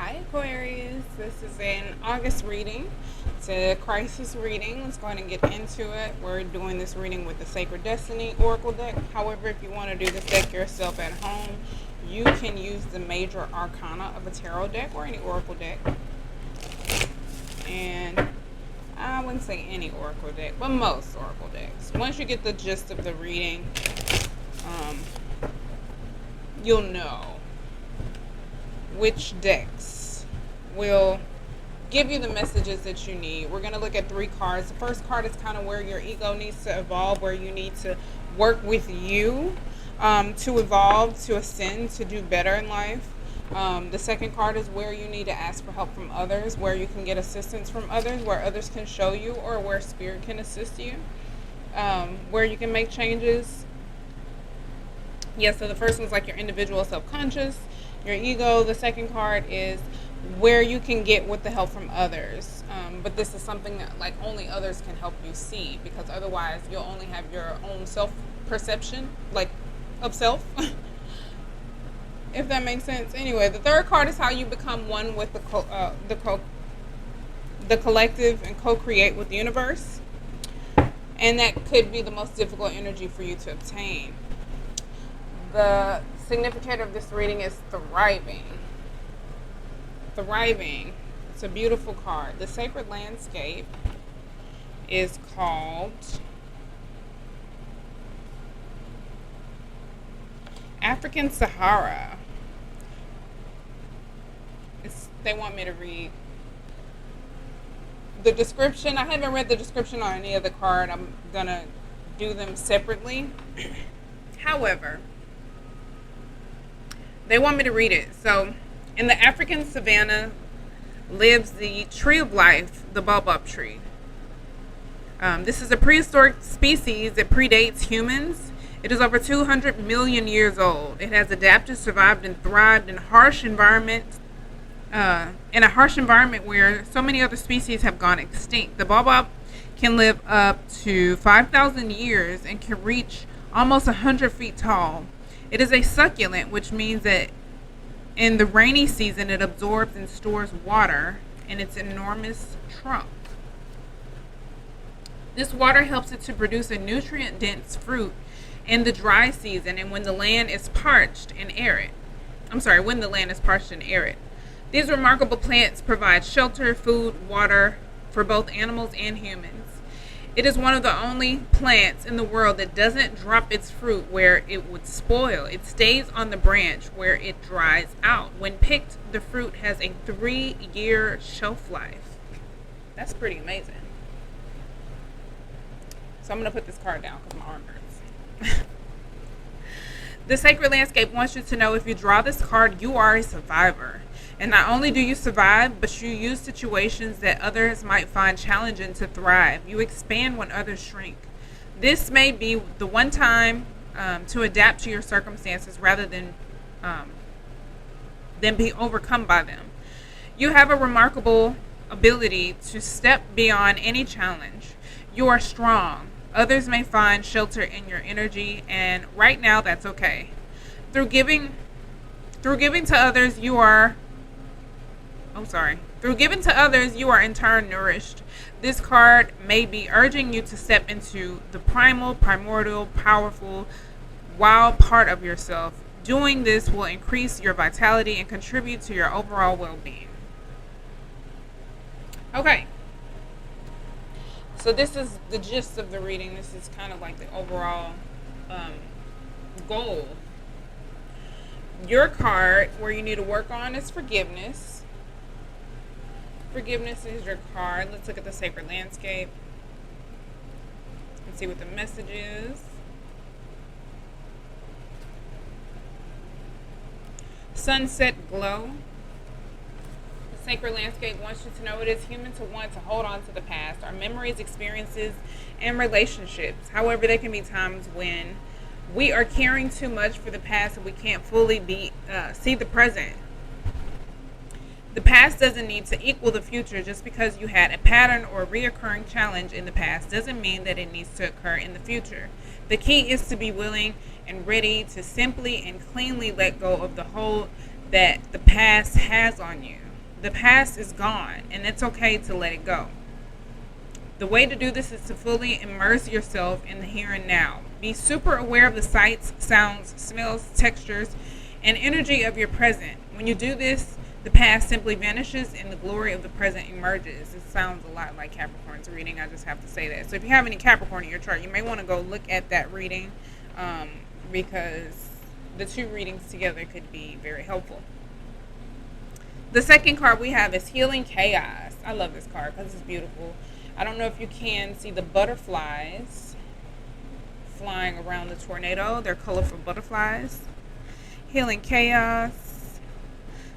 Hi Aquarius, this is an August reading. It's a crisis reading. Let's go ahead and get into it. We're doing this reading with the Sacred Destiny Oracle deck. However, if you want to do this deck yourself at home, you can use the major arcana of a tarot deck or any oracle deck. And I wouldn't say any oracle deck, but most oracle decks. Once you get the gist of the reading, you'll know which decks will give you the messages that you need. We're going to look at 3 cards. The first card is kind of where your ego needs to evolve, where you need to work with you to evolve, to ascend, to do better in life. The second card is where you need to ask for help from others, where you can get assistance from others, where others can show you, or where spirit can assist you, where you can make changes. So the first one's like your individual self-conscious, your ego. The second card is where you can get with the help from others. But this is something that like only others can help you see, because otherwise you'll only have your own self-perception, like of self. If that makes sense. Anyway, the third card is how you become one with the collective and co-create with the universe. And that could be the most difficult energy for you to obtain. The significator of this reading is thriving. Thriving. It's a beautiful card. The sacred landscape is called African Sahara. They want me to read the description. I haven't read the description on any of the card. I'm going to do them separately. However, they want me to read it. So, in the African savanna lives the tree of life, the baobab tree. This is a prehistoric species that predates humans. It is over 200 million years old. It has adapted, survived, and thrived in a harsh environment where so many other species have gone extinct. The baobab can live up to 5,000 years and can reach almost 100 feet tall. It is a succulent, which means that in the rainy season it absorbs and stores water in its enormous trunk. This water helps it to produce a nutrient-dense fruit in the dry season and when the land is parched and arid. These remarkable plants provide shelter, food, water for both animals and humans. It is one of the only plants in the world that doesn't drop its fruit where it would spoil. It stays on the branch where it dries out. When picked, the fruit has a 3-year shelf life. That's pretty amazing. So I'm going to put this card down because my arm hurts. The sacred landscape wants you to know if you draw this card, you are a survivor. And not only do you survive, but you use situations that others might find challenging to thrive. You expand when others shrink. This may be the one time to adapt to your circumstances rather than be overcome by them. You have a remarkable ability to step beyond any challenge. You are strong. Others may find shelter in your energy, and right now that's okay. Through giving to others, you are in turn nourished. This card may be urging you to step into the primordial, powerful, wild part of yourself. Doing this will increase your vitality and contribute to your overall well-being. Okay. So this is the gist of the reading. This is kind of like the overall goal. Your card where you need to work on is forgiveness. Forgiveness is your card. Let's look at the sacred landscape and see what the message is. Sunset glow. The sacred landscape wants you to know it is human to want to hold on to the past, our memories, experiences, and relationships. However, there can be times when we are caring too much for the past and we can't fully see the present. The past doesn't need to equal the future. Just because you had a pattern or a reoccurring challenge in the past doesn't mean that it needs to occur in the future. The key is to be willing and ready to simply and cleanly let go of the hold that the past has on you. The past is gone, and it's okay to let it go. The way to do this is to fully immerse yourself in the here and now. Be super aware of the sights, sounds, smells, textures, and energy of your present. When you do this, the past simply vanishes and the glory of the present emerges. It sounds a lot like Capricorn's reading, I just have to say that. So if you have any Capricorn in your chart, you may want to go look at that reading because the two readings together could be very helpful. The second card we have is Healing Chaos. I love this card because it's beautiful. I don't know if you can see the butterflies flying around the tornado. They're colorful butterflies. Healing Chaos.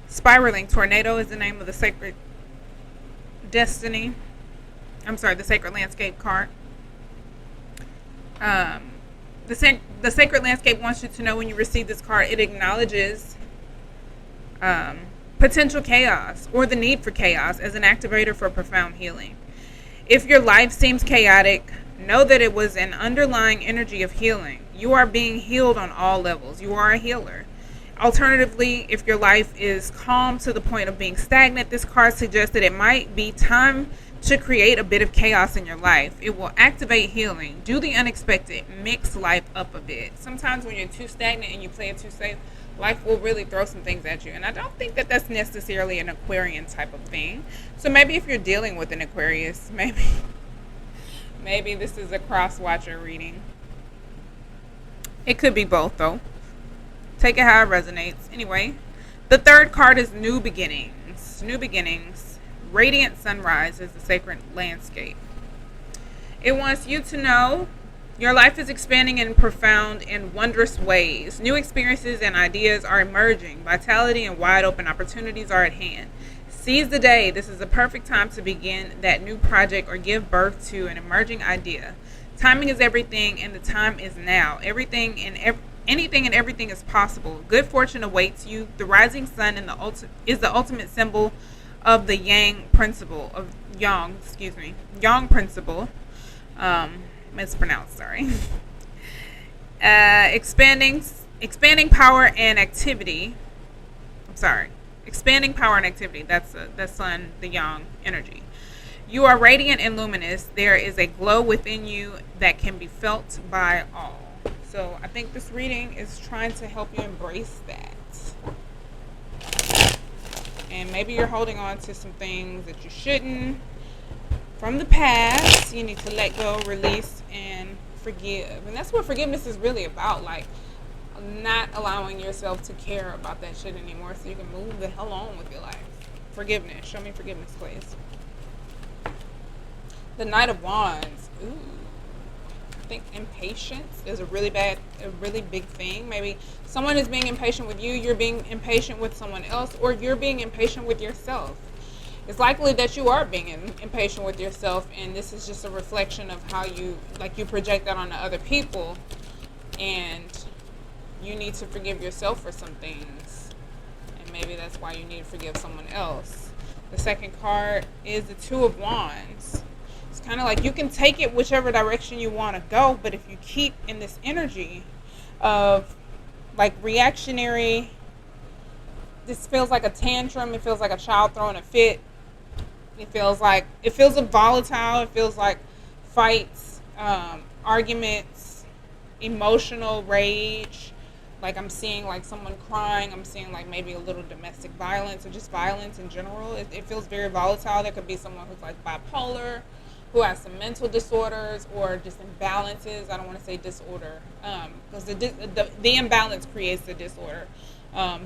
Spiraling Tornado is the name of the Sacred Destiny. The Sacred Landscape card. The Sacred Landscape wants you to know when you receive this card, it acknowledges potential chaos or the need for chaos as an activator for profound healing. If your life seems chaotic, know that it was an underlying energy of healing. You are being healed on all levels. You are a healer. Alternatively, if your life is calm to the point of being stagnant, this card suggests that it might be time to create a bit of chaos in your life. It will activate healing. Do the unexpected. Mix life up a bit. Sometimes when you're too stagnant and you play it too safe, life will really throw some things at you. And I don't think that that's necessarily an Aquarian type of thing. So maybe if you're dealing with an Aquarius, maybe this is a cross-watcher reading. It could be both, though. Take it how it resonates. Anyway, the third card is New Beginnings. New Beginnings. Radiant Sunrise is the Sacred Landscape. It wants you to know your life is expanding in profound and wondrous ways. New experiences and ideas are emerging. Vitality and wide open opportunities are at hand. Seize the day. This is the perfect time to begin that new project or give birth to an emerging idea. Timing is everything, and the time is now. Anything and everything is possible. Good fortune awaits you. The rising sun is the ultimate symbol of the Yang principle. Yang principle. Mispronounced, sorry. Expanding power and activity. Expanding power and activity. That's the sun, the yang energy. You are radiant and luminous. There is a glow within you that can be felt by all. So I think this reading is trying to help you embrace that. And maybe you're holding on to some things that you shouldn't. From the past, you need to let go, release, and forgive. And that's what forgiveness is really about. Like, not allowing yourself to care about that shit anymore so you can move the hell on with your life. Forgiveness. Show me forgiveness, please. The Knight of Wands. Ooh. I think impatience is a really big thing. Maybe someone is being impatient with you, you're being impatient with someone else, or you're being impatient with yourself. It's likely that you are being impatient with yourself, and this is just a reflection of how you project that onto other people, and you need to forgive yourself for some things, and maybe that's why you need to forgive someone else. The second card is the Two of Wands. It's kind of like you can take it whichever direction you want to go, but if you keep in this energy of like reactionary, this feels like a tantrum, it feels like a child throwing a fit. It feels volatile. It feels like fights, arguments, emotional rage. Like I'm seeing like someone crying. I'm seeing like maybe a little domestic violence or just violence in general. It feels very volatile. There could be someone who's like bipolar, who has some mental disorders or just imbalances. I don't want to say disorder because the imbalance creates the disorder.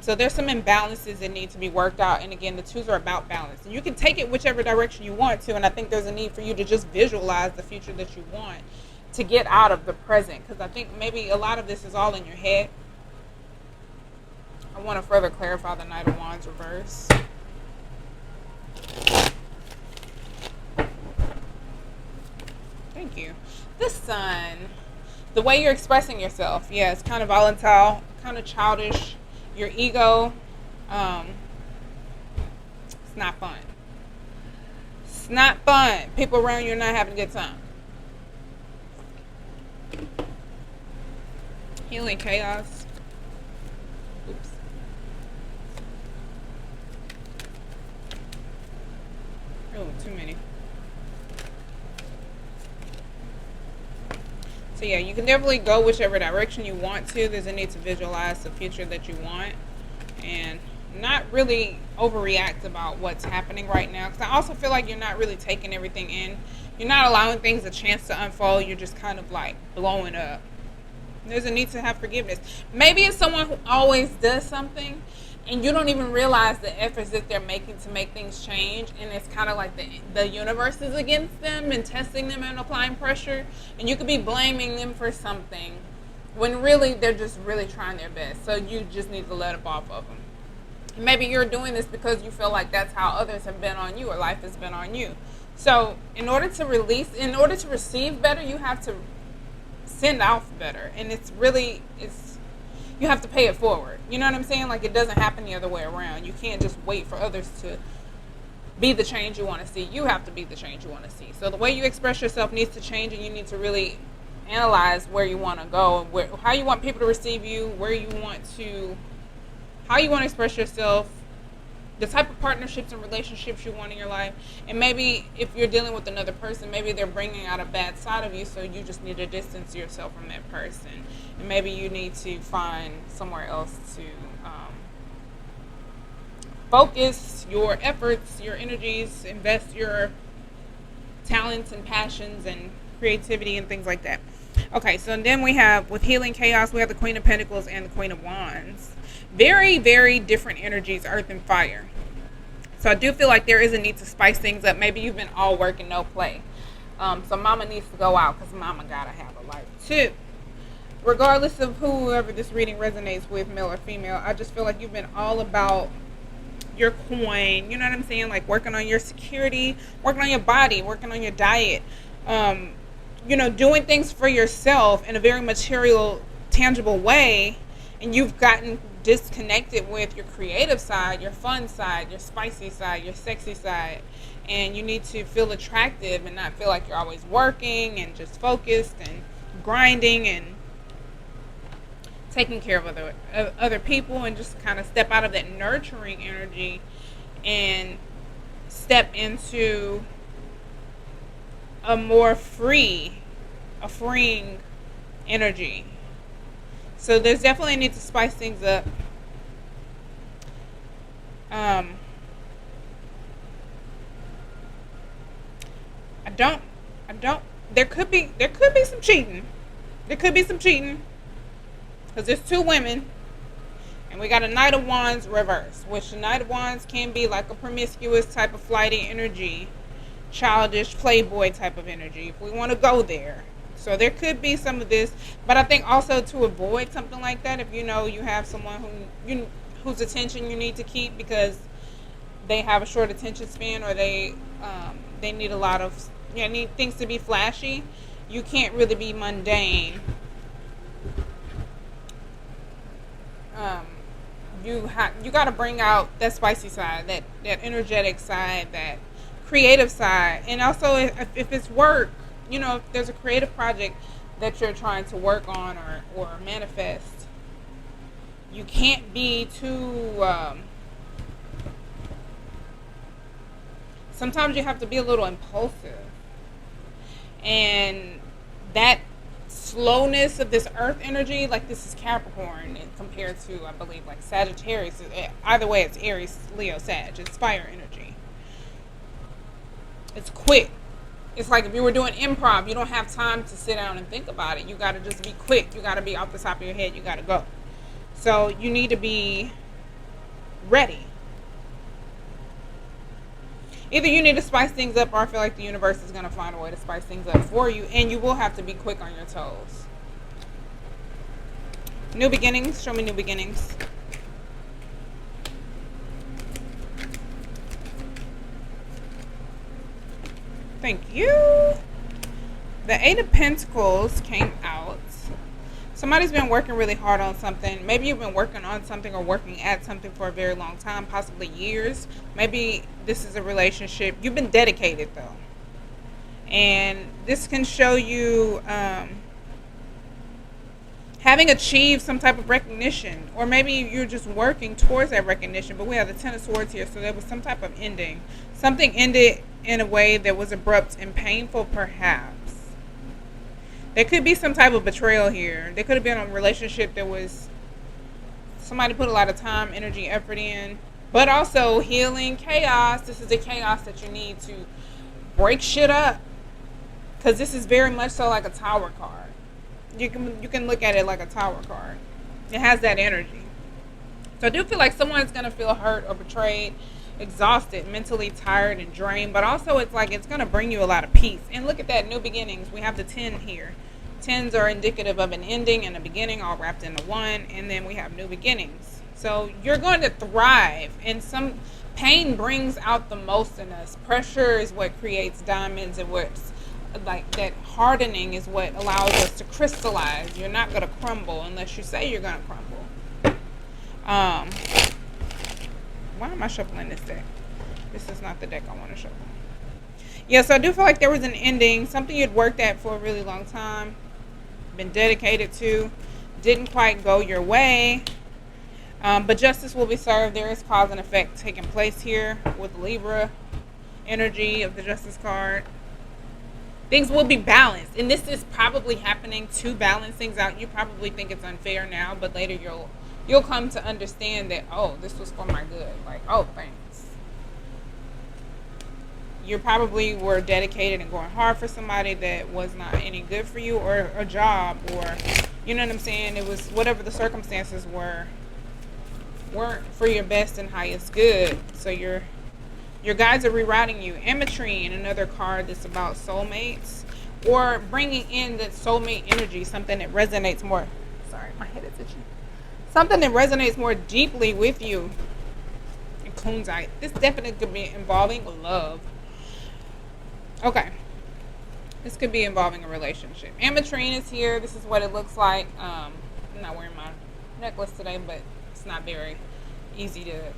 So there's some imbalances that need to be worked out. And again, the twos are about balance. And you can take it whichever direction you want to. And I think there's a need for you to just visualize the future that you want to get out of the present. Because I think maybe a lot of this is all in your head. I want to further clarify the Knight of Wands reverse. Thank you. The Sun. The way you're expressing yourself. Yeah, it's kind of volatile, kind of childish. Your ego, it's not fun. It's not fun. People around you are not having a good time. Healing Chaos. Oops. too many. So yeah, you can definitely go whichever direction you want to. There's a need to visualize the future that you want and not really overreact about what's happening right now. Because I also feel like you're not really taking everything in. You're not allowing things a chance to unfold. You're just kind of like blowing up. There's a need to have forgiveness. Maybe it's someone who always does something and you don't even realize the efforts that they're making to make things change, and it's kind of like the universe is against them and testing them and applying pressure, and you could be blaming them for something when really they're just really trying their best. So you just need to let it off of them. Maybe you're doing this because you feel like that's how others have been on you or life has been on you. So in order to receive better, you have to send out better, and it's you have to pay it forward. You know what I'm saying? Like, it doesn't happen the other way around. You can't just wait for others to be the change you want to see. You have to be the change you want to see. So the way you express yourself needs to change, and you need to really analyze where you want to go, how you want people to receive you, how you want to express yourself, the type of partnerships and relationships you want in your life. And maybe if you're dealing with another person, maybe they're bringing out a bad side of you, so you just need to distance yourself from that person. And maybe you need to find somewhere else to focus your efforts, your energies, invest your talents and passions and creativity and things like that. Okay, so then we have, with Healing Chaos, we have the Queen of Pentacles and the Queen of Wands. Very, very different energies, earth and fire. So I do feel like there is a need to spice things up. Maybe you've been all work and no play. So mama needs to go out, because mama got to have a life too. Regardless of whoever this reading resonates with, male or female, I just feel like you've been all about your coin. You know what I'm saying? Like working on your security, working on your body, working on your diet. Doing things for yourself in a very material, tangible way. And you've gotten disconnected with your creative side, your fun side, your spicy side, your sexy side. And you need to feel attractive and not feel like you're always working and just focused and grinding and taking care of other people, and just kind of step out of that nurturing energy and step into a more freeing energy. So there's definitely a need to spice things up. There could be some cheating. There could be some cheating. Because there's two women. And we got a Knight of Wands reverse. Which the Knight of Wands can be like a promiscuous type of flighty energy. Childish, playboy type of energy, if we want to go there. So there could be some of this, but I think also to avoid something like that, if you have someone whose attention you need to keep because they have a short attention span, or they need a lot of need things to be flashy, you can't really be mundane. You got to bring out that spicy side, that energetic side, that creative side. And also if it's work, if there's a creative project that you're trying to work on or manifest, you can't be too sometimes you have to be a little impulsive, and that slowness of this earth energy, like this is Capricorn compared to, I believe, like Sagittarius. Either way, it's Aries, Leo, Sag. It's fire energy. It's quick. It's like if you were doing improv, you don't have time to sit down and think about it. You got to just be quick. You got to be off the top of your head. You got to go. So you need to be ready. Either you need to spice things up, or I feel like the universe is going to find a way to spice things up for you, and you will have to be quick on your toes. New beginnings. Show me new beginnings. Thank you. The Eight of Pentacles came out. Somebody's been working really hard on something. Maybe you've been working on something or working at something for a very long time, possibly years. Maybe this is a relationship. You've been dedicated, though. And this can show you having achieved some type of recognition, or maybe you're just working towards that recognition. But we have the Ten of Swords here, so there was some type of ending. Something ended in a way that was abrupt and painful, perhaps. There could be some type of betrayal here. There could have been a relationship that was, somebody put a lot of time, energy, effort in, but also healing, chaos. This is the chaos that you need to break shit up, because this is very much so like a Tower card. You can look at it like a Tower card. It has that energy. So I do feel like someone's going to feel hurt or betrayed, exhausted, mentally tired and drained, but also it's like it's going to bring you a lot of peace. And look at that, new beginnings. We have the 10 here. 10s are indicative of an ending and a beginning all wrapped into one, and then we have new beginnings. So you're going to thrive, and some pain brings out the most in us. Pressure is what creates diamonds, and what's like that hardening is what allows us to crystallize. You're not going to crumble unless you say you're going to crumble. Why am I shuffling this deck? This is not the deck I want to shuffle. Yeah, so I do feel like there was an ending, something you'd worked at for a really long time, been dedicated to, didn't quite go your way, but justice will be served. There is cause and effect taking place here with Libra energy of the Justice card. Things will be balanced, and this is probably happening to balance things out. You probably think it's unfair now, but later you'll come to understand that, oh, this was for my good. Like, oh, thanks. You probably were dedicated and going hard for somebody that was not any good for you, or a job, or, you know what I'm saying? It was whatever the circumstances weren't for your best and highest good. So your guides are rerouting you. Ametrine, another card that's about soulmates, or bringing in that soulmate energy, something that resonates more. Sorry, my head is itching. Something that resonates more deeply with you. And Kunzite. This definitely could be involving love. Okay. This could be involving a relationship. Ametrine is here. This is what it looks like. I'm not wearing my necklace today, but it's not very easy to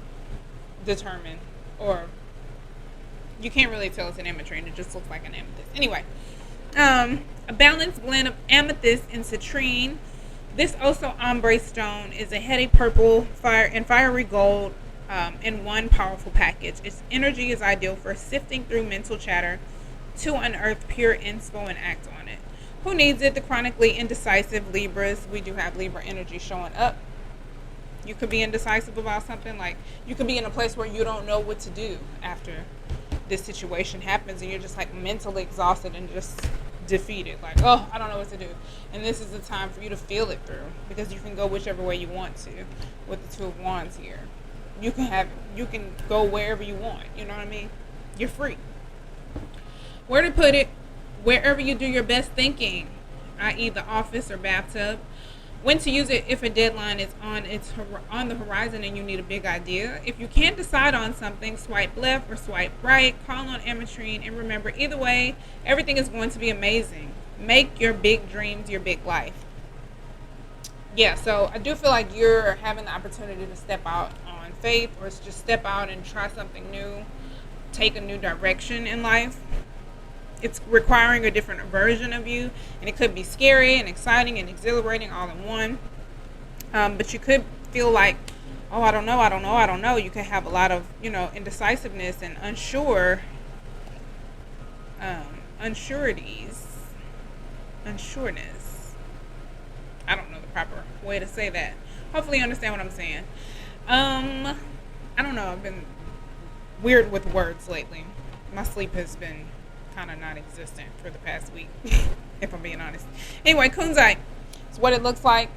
determine, or you can't really tell it's an ametrine. It just looks like an amethyst. Anyway, a balanced blend of amethyst and citrine. This also ombre stone is a heady purple fiery gold in one powerful package. Its energy is ideal for sifting through mental chatter to unearth pure inspo and act on it. Who needs it? The chronically indecisive Libras. We do have Libra energy showing up. You could be indecisive about something. Like, you could be in a place where you don't know what to do after this situation happens, and you're just like mentally exhausted and just defeated. Like, oh, I don't know what to do. And this is the time for you to feel it through, because you can go whichever way you want to with the Two of Wands here. You can go wherever you want. You know what I mean? You're free. Where to put it? Wherever you do your best thinking, i.e. the office or bathtub. When to use it if a deadline is on the horizon and you need a big idea. If you can't decide on something, swipe left or swipe right. Call on Ametrine, and remember, either way, everything is going to be amazing. Make your big dreams your big life. Yeah, so I do feel like you're having the opportunity to step out on faith, or just step out and try something new, take a new direction in life. It's requiring a different version of you, and it could be scary and exciting and exhilarating all in one. But you could feel like, oh, I don't know. You could have a lot of, indecisiveness and unsureness. I don't know the proper way to say that. Hopefully you understand what I'm saying. I don't know. I've been weird with words lately. My sleep has been kind of non-existent for the past week, if I'm being honest. Anyway, Kunzite is what it looks like.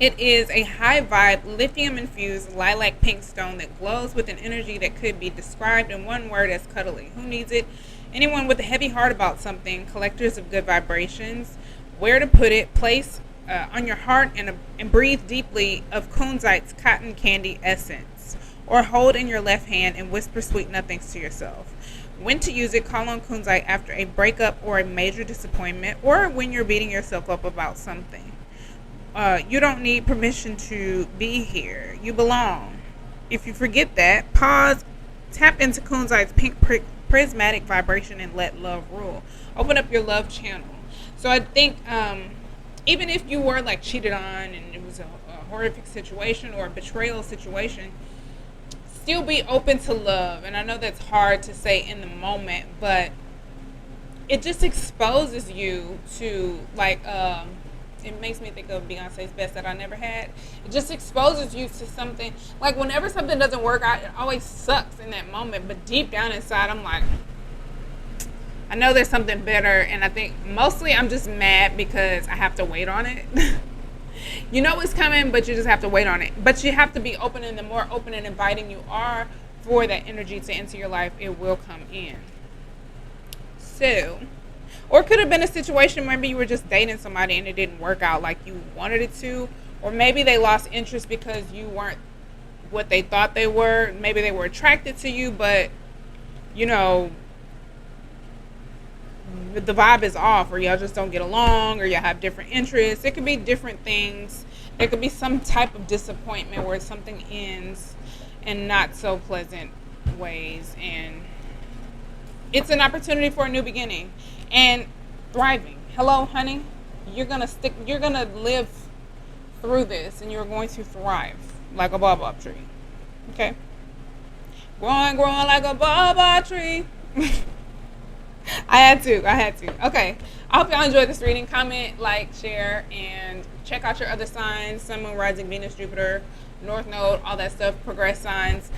It is a high vibe, lithium infused lilac pink stone that glows with an energy that could be described in one word as cuddly. Who needs it? Anyone with a heavy heart about something, collectors of good vibrations. Where to put it? Place on your heart and breathe deeply of Kunzite's cotton candy essence, or hold in your left hand and whisper sweet nothings to yourself. When to use it? Call on Kunzite after a breakup or a major disappointment, or when you're beating yourself up about something. You don't need permission to be here. You belong. If you forget that, pause, tap into Kunzite's pink prismatic vibration, and let love rule. Open up your love channel. So I think even if you were like cheated on and it was a horrific situation or a betrayal situation, still be open to love. And I know that's hard to say in the moment, but it just exposes you to, like, it makes me think of Beyonce's Best That I Never Had. It just exposes you to something, like, whenever something doesn't work out, it always sucks in that moment, but deep down inside, I'm like, I know there's something better. And I think mostly I'm just mad because I have to wait on it. You know it's coming, but you just have to wait on it. But you have to be open, and the more open and inviting you are for that energy to enter your life, it will come in. So, or it could have been a situation, maybe you were just dating somebody and it didn't work out like you wanted it to, or maybe they lost interest because you weren't what they thought they were. Maybe they were attracted to you, but, you know, the vibe is off, or y'all just don't get along, or y'all have different interests. It could be different things. There could be some type of disappointment where something ends in not so pleasant ways, and it's an opportunity for a new beginning and thriving. Hello, honey. You're gonna live through this, and you're going to thrive like a baobab tree. Okay? Growing like a baobab tree. I had to. Okay. I hope y'all enjoyed this reading. Comment, like, share, and check out your other signs: Sun, Moon, Rising, Venus, Jupiter, North Node, all that stuff, progress signs.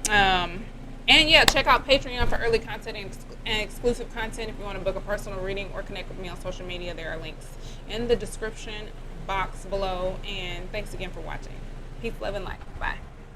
And yeah, check out Patreon for early content and exclusive content. If you want to book a personal reading or connect with me on social media, there are links in the description box below. And thanks again for watching. Peace, love, and light. Bye.